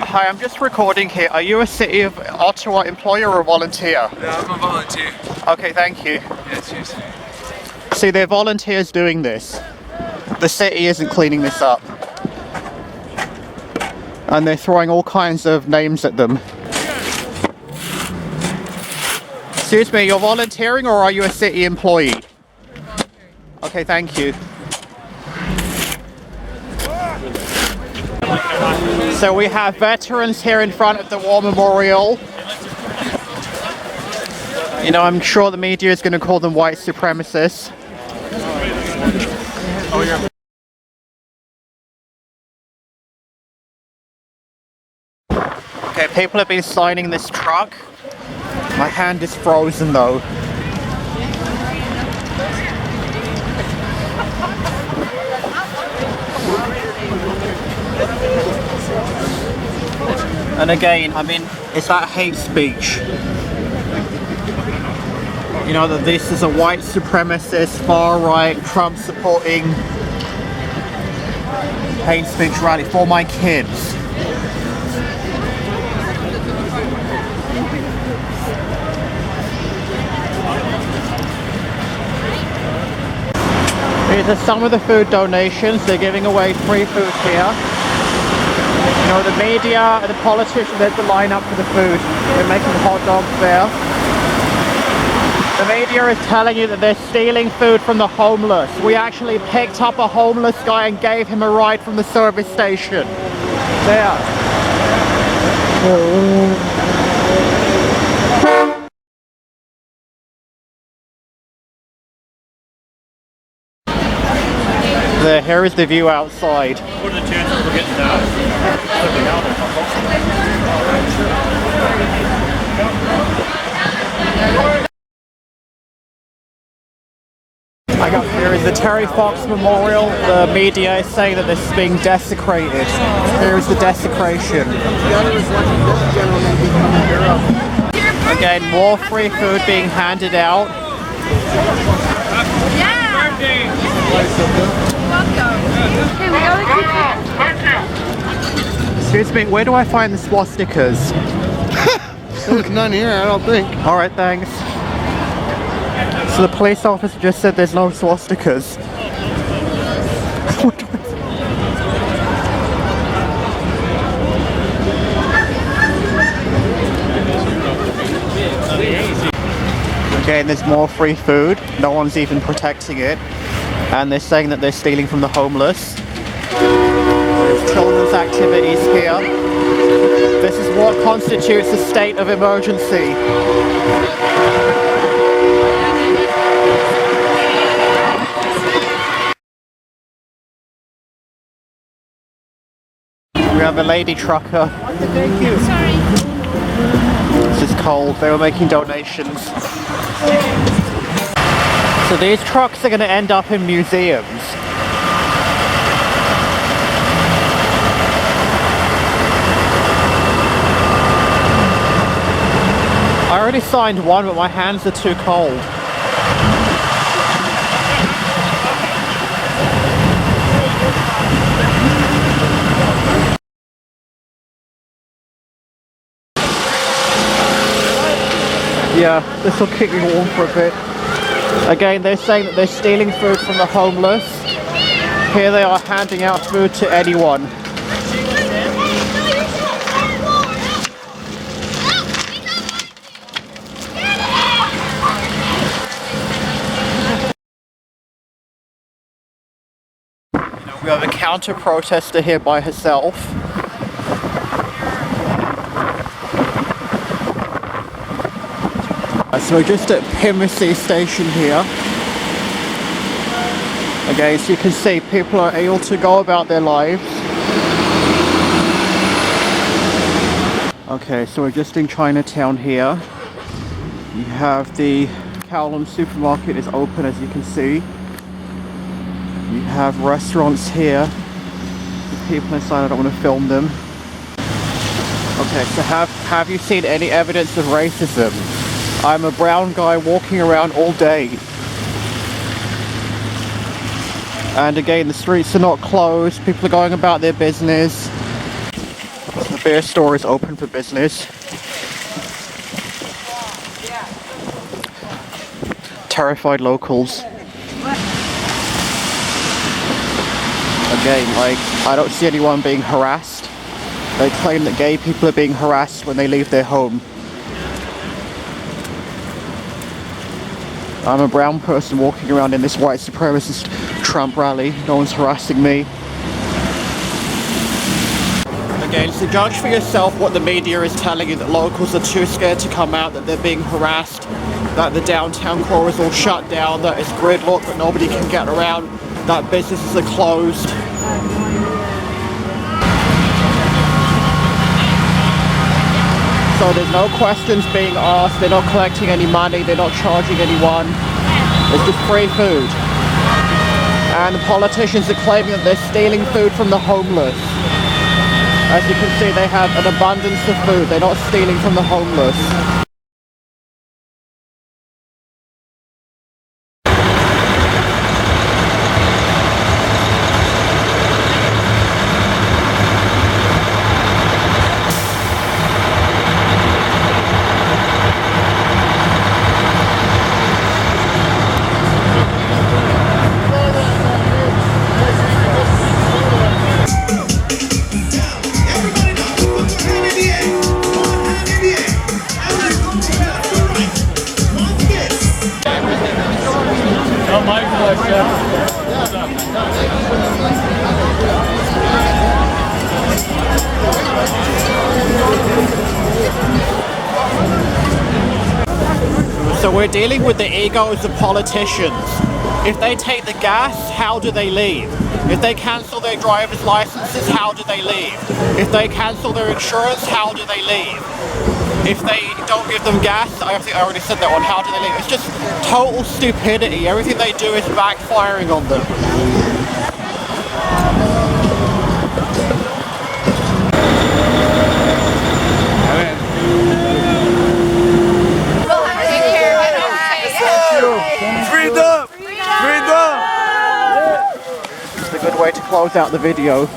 Hi, I'm just recording here. Are you a City of Ottawa employee or a volunteer? Yeah, I'm a volunteer. Okay, thank you. Yeah, cheers. See, they're volunteers doing this. The city isn't cleaning this up. And they're throwing all kinds of names at them. Excuse me, you're volunteering or are you a city employee? Okay, thank you. So we have veterans here in front of the War Memorial. You know, I'm sure the media is going to call them white supremacists. Oh, yeah. Okay, people have been signing this truck. My hand is frozen though. And again, I mean, is that hate speech? You know, that this is a white supremacist, far-right, Trump-supporting hate speech rally for my kids. These are some of the food donations. They're giving away free food here. You know, the media and the politicians, there's the line up for the food. They're making hot dogs there. The media is telling you that they're stealing food from the homeless. We actually picked up a homeless guy and gave him a ride from the service station. There. There, here is the view outside. What are the chances we're getting down? Here is the Terry Fox Memorial. The media is saying that this is being desecrated. Here is the desecration. Again, more free food being handed out. Excuse me, where do I find the swastikas? There's none here, I don't think. Alright, thanks. So the police officer just said there's no swastikas. Okay, and there's more free food. No one's even protecting it. And they're saying that they're stealing from the homeless. There's children's activities here. This is what constitutes a state of emergency. We have a lady trucker. Thank you. Sorry. This is cold. They were making donations. So these trucks are going to end up in museums. I already signed one, but my hands are too cold. Yeah, this will keep me warm for a bit. Again, they're saying that they're stealing food from the homeless. Here they are handing out food to anyone. We have a counter-protester here by herself. So we're just at Pimmercy Station here. Again, so you can see people are able to go about their lives. Okay, so we're just in Chinatown here. You have the Kowloon supermarket is open, as you can see. You have restaurants here. The people inside, I don't want to film them. Okay, so have you seen any evidence of racism? I'm a brown guy walking around all day. And again, the streets are not closed. People are going about their business. The beer store is open for business. Terrified locals. Again, like, I don't see anyone being harassed. They claim that gay people are being harassed when they leave their home. I'm a brown person walking around in this white supremacist Trump rally. No one's harassing me. Again, so judge for yourself what the media is telling you, that locals are too scared to come out, that they're being harassed, that the downtown core is all shut down, that it's gridlocked, that nobody can get around, that businesses are closed. So there's no questions being asked, they're not collecting any money, they're not charging anyone. It's just free food. And the politicians are claiming that they're stealing food from the homeless. As you can see, they have an abundance of food, they're not stealing from the homeless. So we're dealing with the egos of politicians. If they take the gas, how do they leave? If they cancel their driver's licenses, how do they leave? If they cancel their insurance, how do they leave? If they don't give them gas, I think I already said that one, how do they leave? It's just total stupidity. Everything they do is backfiring on them. Freedom! Freedom! It's a good way to close out the video.